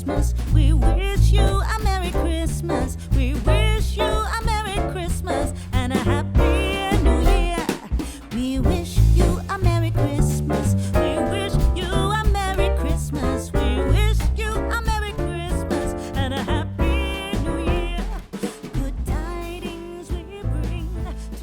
Christmas. We wish you a Merry Christmas. We wish you a Merry Christmas and a Happy New Year. We wish you a Merry Christmas. We wish you a Merry Christmas. We wish you a Merry Christmas and a Happy New Year. Good tidings we bring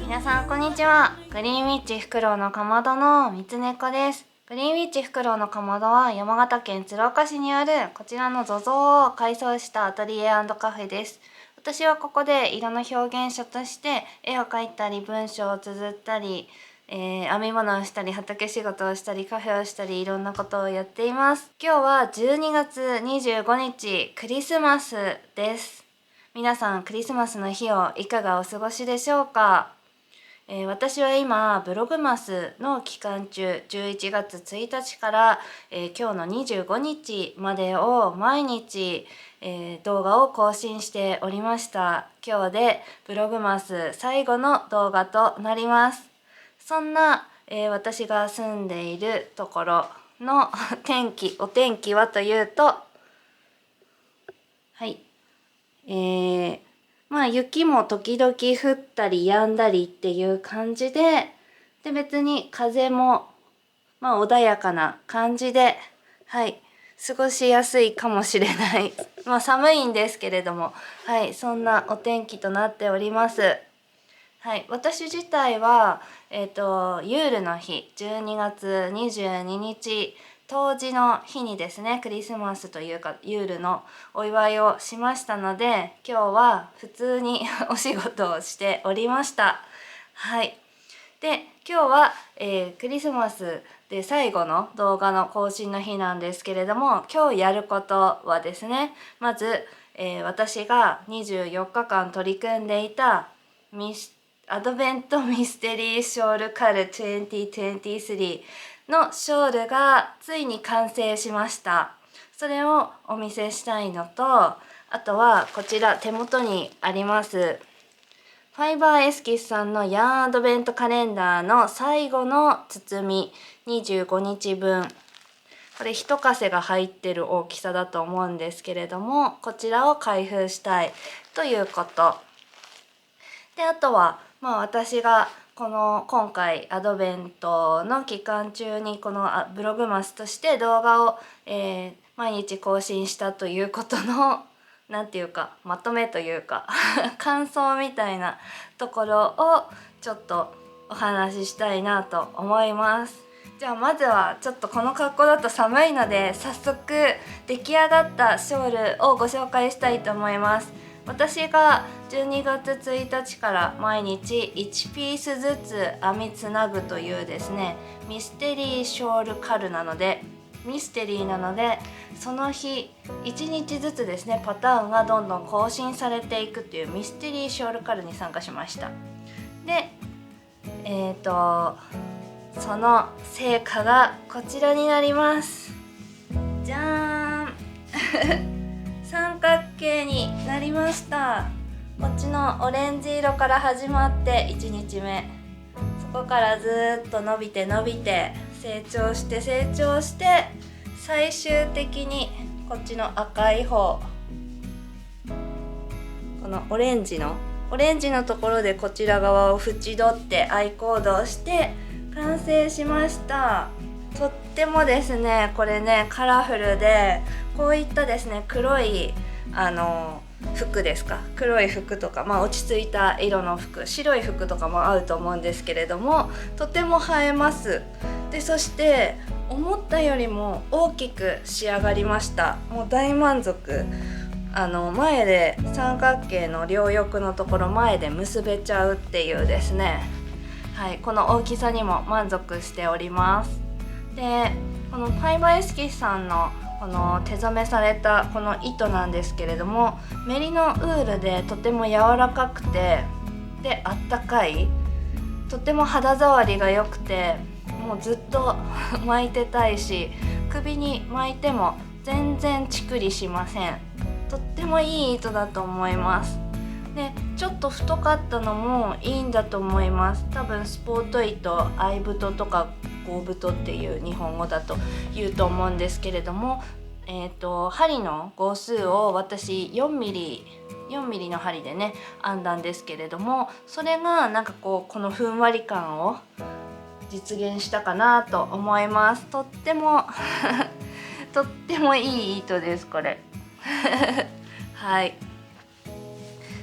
to 皆さんこんにちは。グリーンウィッチフクロウのかまどのみつねこです。グリーンウィッチフクロウのかまどは山形県鶴岡市にあるこちらの ZOZO を改装したアトリエ&カフェです。私はここで色の表現者として絵を描いたり文章を綴ったり、編み物をしたり畑仕事をしたりカフェをしたりいろんなことをやっています。今日は12月25日クリスマスです。皆さんクリスマスの日をいかがお過ごしでしょうか。私は今ブログマスの期間中11月1日から、今日の25日までを毎日、動画を更新しておりました。今日でブログマス最後の動画となります。そんな、私が住んでいるところのお天気はというと、はい、雪も時々降ったり止んだりっていう感じで、別に風も穏やかな感じで、はい、過ごしやすいかもしれない。寒いんですけれども、はい、そんなお天気となっております。はい、私自体はユールの日12月22日冬至の日にですね、クリスマスというかユールのお祝いをしましたので、今日は普通にお仕事をしておりました。はい。で、今日は、クリスマスで最後の動画の更新の日なんですけれども、今日やることはですね、まず、私が24日間取り組んでいたアドベントミステリーショールカル2023のショールがついに完成しました。それをお見せしたいのと、あとはこちら手元にありますファイバーエスキスさんのヤンアドベントカレンダーの最後の包み25日分、これ一稼が入ってる大きさだと思うんですけれども、こちらを開封したいということで、あとは私が今回アドベントの期間中にこのブログマスとして動画を、毎日更新したということのなんていうかまとめというか感想みたいなところをちょっとお話ししたいなと思います。じゃあまずはちょっとこの格好だと寒いので早速出来上がったショールをご紹介したいと思います。私が12月1日から毎日1ピースずつ編みつなぐというですね、ミステリーショールカルなので、ミステリーなのでその日1日ずつですねパターンがどんどん更新されていくというミステリーショールカルに参加しました。でその成果がこちらになります。じゃーん三角形になりました。こっちのオレンジ色から始まって1日目、そこからずっと伸びて伸びて成長して最終的にこっちの赤い方、このオレンジのところでこちら側を縁取ってアイコードをして完成しました。とってもですねこれねカラフルで、こういったですね黒い服ですか、黒い服とか、落ち着いた色の服、白い服とかも合うと思うんですけれども、とても映えます。でそして思ったよりも大きく仕上がりました。もう大満足。前で三角形の両翼のところ前で結べちゃうっていうですね、はい、この大きさにも満足しております。でこのファイバーエスキスさんのこの手染めされたこの糸なんですけれども、メリノウールでとても柔らかくて、であったかい、とても肌触りが良くて、もうずっと巻いてたいし、首に巻いても全然チクリしません。とってもいい糸だと思います。でちょっと太かったのもいいんだと思います。多分スポート糸、合太とか合太っていう日本語だと言うと思うんですけれども、針の号数を私4ミリの針でね編んだんですけれども、それがなんかこのふんわり感を実現したかなと思います。とってもとってもいい糸ですこれはい、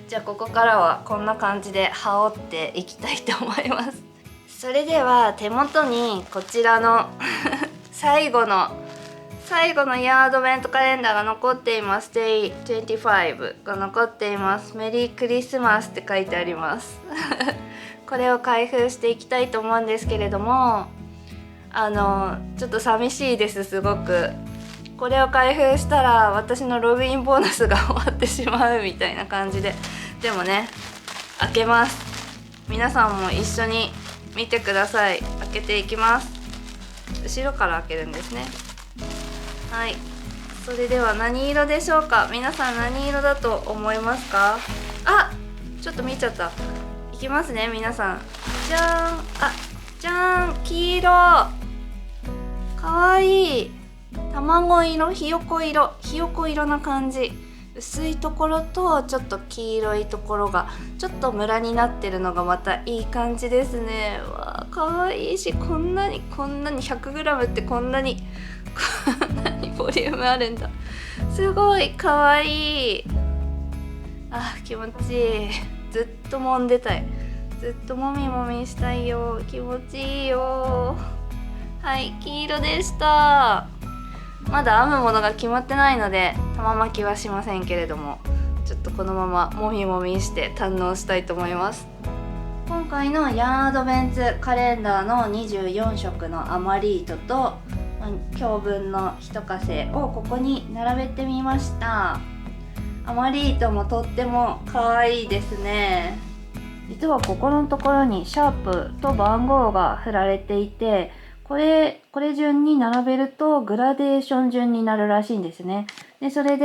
じゃあここからはこんな感じで羽織っていきたいと思います。それでは手元にこちらの最後のヤードベントカレンダーが残っています。Day 25が残っています。メリークリスマスって書いてありますこれを開封していきたいと思うんですけれども、ちょっと寂しいです。すごくこれを開封したら私のログインボーナスが終わってしまうみたいな感じで、でもね開けます。皆さんも一緒に見てください。開けていきます。後ろから開けるんですね。はい、それでは何色でしょうか。皆さん何色だと思いますか。あ、ちょっと見ちゃった。いきますね皆さん。じゃーん、じゃーん、黄色。かわいい。卵色、ひよこ色な感じ。薄いところとちょっと黄色いところがちょっとムラになってるのがまたいい感じですね。わー、かわいいし、こんなに 100g ってこんなにボリュームあるんだ。すごいかわいい。あ、気持ちいい。ずっと揉んでたい。ずっともみもみしたいよ。気持ちいいよ。はい、黄色でした。まだ編むものが決まってないので玉巻きはしませんけれども、ちょっとこのままもみもみして堪能したいと思います。今回のヤンアドベンツカレンダーの24色のアマリートと今日分の一稼をここに並べてみました。アマリートもとっても可愛いですね。実はここのところにシャープと番号が振られていて、これ順に並べるとグラデーション順になるらしいんですね。で、それ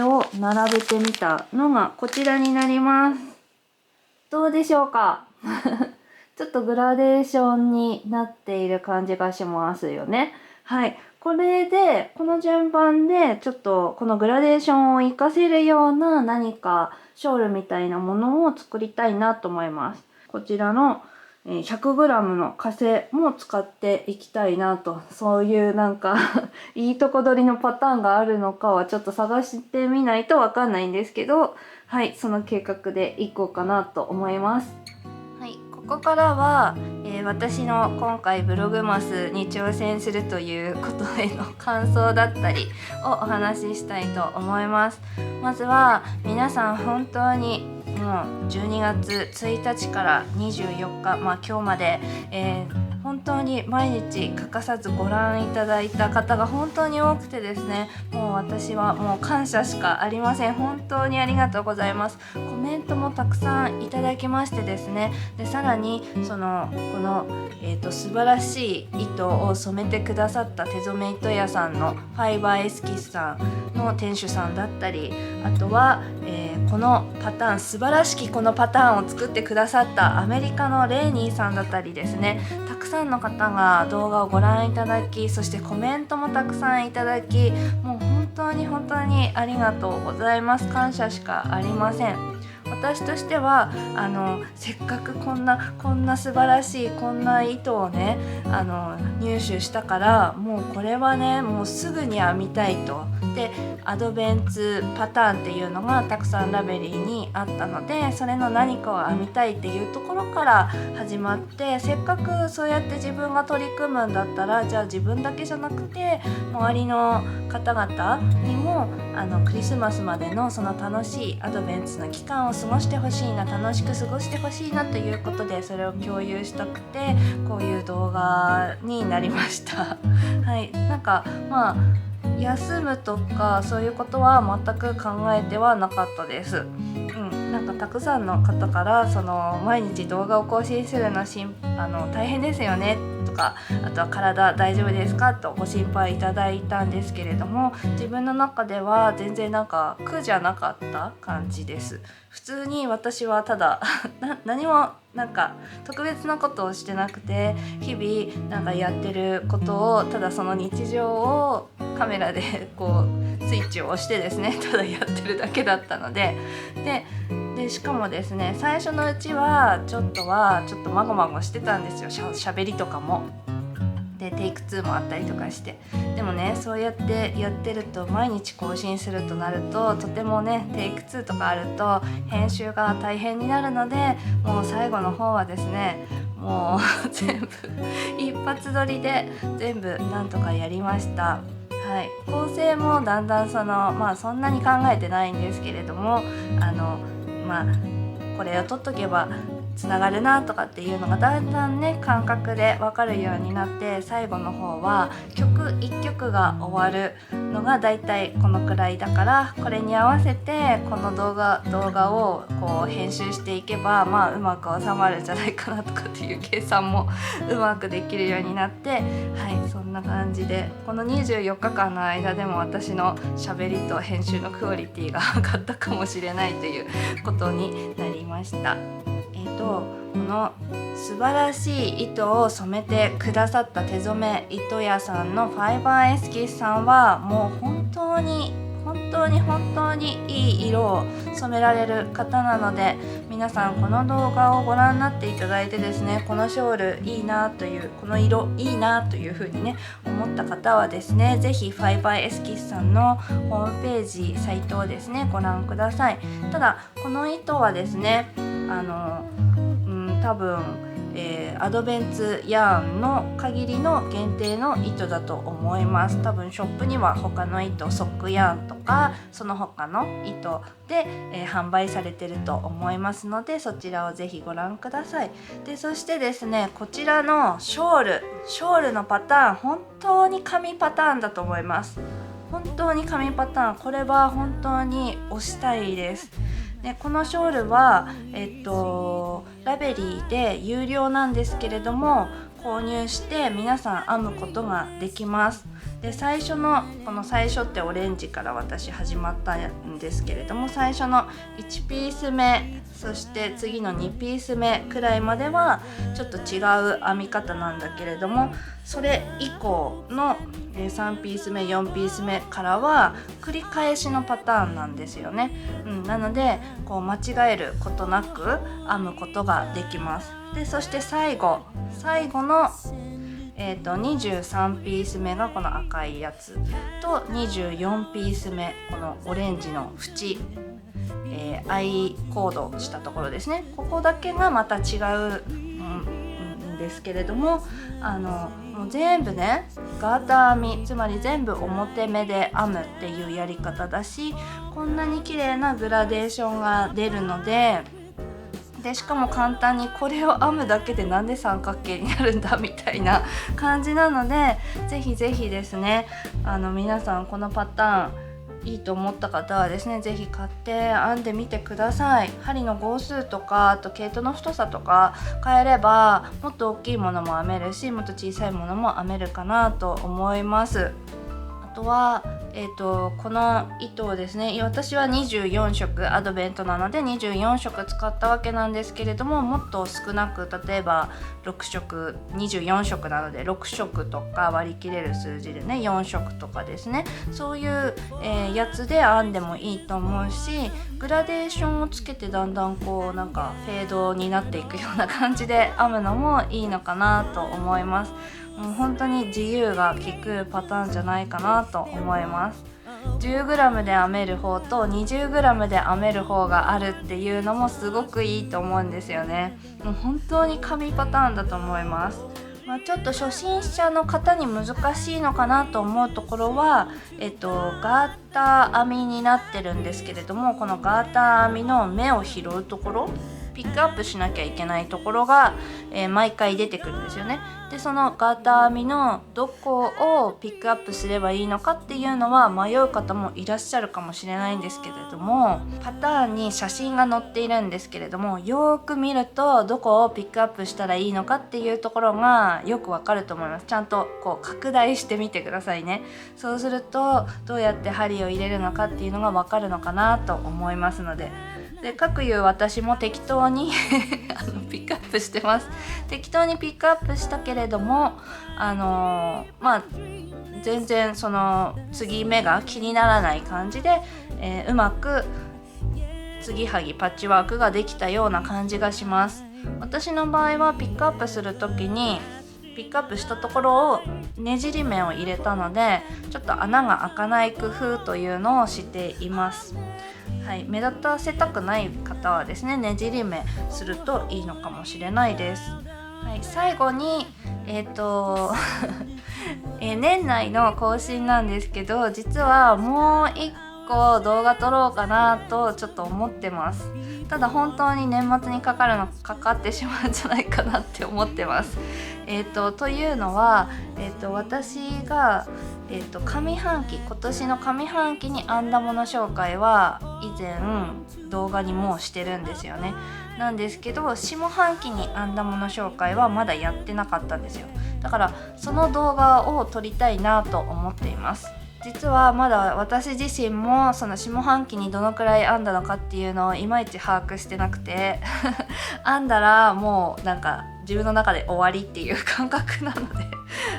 を並べてみたのがこちらになります。どうでしょうかちょっとグラデーションになっている感じがしますよね。はい。これで、この順番でちょっとこのグラデーションを活かせるような何かショールみたいなものを作りたいなと思います。こちらの100g の枷も使っていきたいなと、そういうなんかいいとこ取りのパターンがあるのかはちょっと探してみないとわかんないんですけど、はい、その計画でいこうかなと思います。はい、ここからは、私の今回ブログマスに挑戦するということへの感想だったりをお話ししたいと思います。まずは皆さん本当にもう12月1日から24日、今日まで、本当に毎日欠かさずご覧いただいた方が本当に多くてですね、もう私はもう感謝しかありません。本当にありがとうございます。コメントもたくさんいただきましてですね、でさらにこの、素晴らしい糸を染めてくださった手染め糸屋さんのファイバーエスキスさんの店主さんだったり、あとは、このパターン素晴らしきこのパターンを作ってくださったアメリカのレイニーさんだったりですね、たくさんの方が動画をご覧いただき、そしてコメントもたくさんいただき、もう本当にありがとうございます。感謝しかありません。私としてはせっかくこんな素晴らしいこんな糸をね入手したから、もうこれはねもうすぐに編みたいと。でアドベンツパターンっていうのがたくさんラベリーにあったので、それの何かを編みたいっていうところから始まって、せっかくそうやって自分が取り組むんだったら、じゃあ自分だけじゃなくて周りの方々にもクリスマスまでのその楽しいアドベンツの期間を過ごしてほしいな、楽しく過ごしてほしいなということで、それを共有したくてこういう動画になりましたはい、なんか休むとかそういうことは全く考えてはなかったです。なんかたくさんの方から毎日動画を更新するの大変ですよねとか、あとは体大丈夫ですかとご心配いただいたんですけれども、自分の中では全然なんか苦じゃなかった感じです。普通に私はただ何もなんか特別なことをしてなくて、日々なんかやってることをただその日常をカメラでこうスイッチを押してですねただやってるだけだったので、でしかもですね最初のうちはちょっとまごまごしてたんですよ、しゃべりとかも。でテイク2もあったりとかして、でもねそうやってやってると毎日更新するとなるととてもねテイク2とかあると編集が大変になるので、もう最後の方はですねもう全部一発撮りで全部なんとかやりました。はい、構成もだんだんそんなに考えてないんですけれども、これを撮っとけばつながるなとかっていうのがだんだんね感覚で分かるようになって、最後の方は曲1曲が終わるのがだいたいこのくらいだから、これに合わせてこの動画をこう編集していけばうまく収まるんじゃないかなとかっていう計算もうまくできるようになって、はい、そんな感じでこの24日間の間でも私の喋りと編集のクオリティが上がったかもしれないということになりました。この素晴らしい糸を染めてくださった手染め糸屋さんのファイバーエスキスさんはもう本当にいい色を染められる方なので、皆さんこの動画をご覧になっていただいてですね、このショールいいなという、この色いいなという風にね思った方はですね、ぜひファイバーエスキスさんのホームページサイトをですねご覧ください。ただこの糸はですね多分、アドベンツヤーンの限りの限定の糸だと思います。多分ショップには他の糸、ソックヤーンとかその他の糸で、販売されてると思いますので、そちらをぜひご覧ください。でそしてですね、こちらのショールのパターン、本当に紙パターンだと思います。本当に紙パターン、これは本当に推したいです。でこのショールは、ラベリーで有料なんですけれども、購入して皆さん編むことができます。で最初ってオレンジから私始まったんですけれども、最初の1ピース目、そして次の2ピース目くらいまではちょっと違う編み方なんだけれども、それ以降の3ピース目4ピース目からは繰り返しのパターンなんですよね。なのでこう間違えることなく編むことができます。でそして最後の23ピース目がこの赤いやつと24ピース目このオレンジの縁、アイコードしたところですね。ここだけがまた違うんですけれども、もう全部ねガーター編み、つまり全部表目で編むっていうやり方だし、こんなに綺麗なグラデーションが出るので、しかも簡単にこれを編むだけでなんで三角形になるんだみたいな感じなので、ぜひぜひですね皆さんこのパターンいいと思った方はですね、ぜひ買って編んでみてください。針の号数とかあと毛糸の太さとか変えればもっと大きいものも編めるし、もっと小さいものも編めるかなと思います。あとはこの糸をですね、私は24色アドベントなので24色使ったわけなんですけれども、もっと少なく、例えば6色24色なので6色とか割り切れる数字でね4色とかですね、そういう、やつで編んでもいいと思うし、グラデーションをつけてだんだんこうなんかフェードになっていくような感じで編むのもいいのかなと思います。もう本当に自由が利くパターンじゃないかなと思います。10g で編める方と 20g で編める方があるっていうのもすごくいいと思うんですよね。もう本当に紙パターンだと思います。ちょっと初心者の方に難しいのかなと思うところは、ガーター編みになってるんですけれども、このガーター編みの目を拾うところ、ピックアップしなきゃいけないところが、毎回出てくるんですよね。でそのガーター編みのどこをピックアップすればいいのかっていうのは迷う方もいらっしゃるかもしれないんですけれども、パターンに写真が載っているんですけれども、よく見るとどこをピックアップしたらいいのかっていうところがよくわかると思います。ちゃんとこう拡大してみてくださいね。そうするとどうやって針を入れるのかっていうのがわかるのかなと思いますので、でかくいう私も適当にピックアップしてます。適当にピックアップしたけれども全然その継ぎ目が気にならない感じで、うまく継ぎはぎパッチワークができたような感じがします。私の場合はピックアップする時にピックアップしたところをねじり目を入れたので、ちょっと穴が開かない工夫というのをしています。はい、目立たせたくない方はですね、ねじり目するといいのかもしれないです。はい、最後に年内の更新なんですけど、実はもう1個動画撮ろうかなとちょっと思ってます。ただ本当に年末にかかってしまうんじゃないかなって思ってます。というのは、私が、上半期今年の上半期に編んだもの紹介は以前動画にもうしてるんですよね。なんですけど下半期に編んだもの紹介はまだやってなかったんですよ。だからその動画を撮りたいなと思っています。実はまだ私自身もその下半期にどのくらい編んだのかっていうのをいまいち把握してなくて編んだらもうなんか自分の中で終わりっていう感覚なので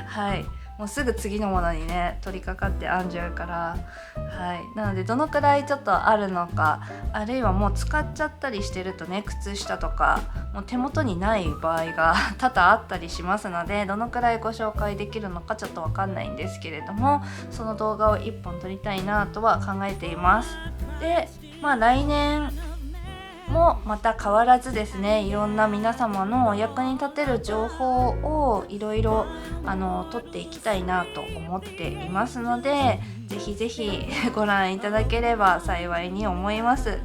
はい、もうすぐ次のものにね取り掛かって編んじゃうから、はい、なのでどのくらいちょっとあるのか、あるいはもう使っちゃったりしてるとね、靴下とかもう手元にない場合が多々あったりしますので、どのくらいご紹介できるのかちょっとわかんないんですけれども、その動画を1本撮りたいなとは考えています。で、来年もまた変わらずですね、いろんな皆様のお役に立てる情報をいろいろ取っていきたいなと思っていますので、ぜひぜひご覧いただければ幸いに思います。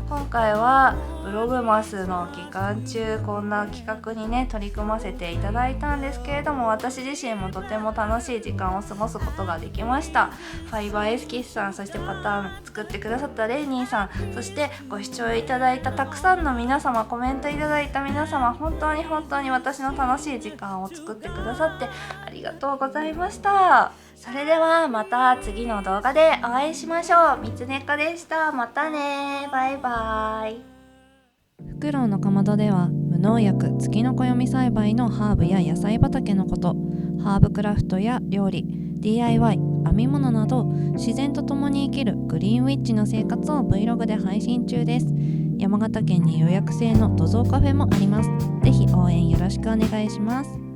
今回はブログマスの期間中こんな企画にね取り組ませていただいたんですけれども、私自身もとても楽しい時間を過ごすことができました。ファイバーエスキスさん、そしてパターン作ってくださったレイニーさん、そしてご視聴いただいたたくさんの皆様、コメントいただいた皆様、本当に本当に私の楽しい時間を作ってくださってありがとうございました。それではまた次の動画でお会いしましょう。みつねかでした。またね、バイバイ。フクロウのかまどでは無農薬ツキノコヨミ栽培のハーブや野菜畑のこと、ハーブクラフトや料理、 DIY、 編み物など自然と共に生きるグリーンウィッチの生活を Vlog で配信中です。山形県に予約制の土蔵カフェもあります。ぜひ応援よろしくお願いします。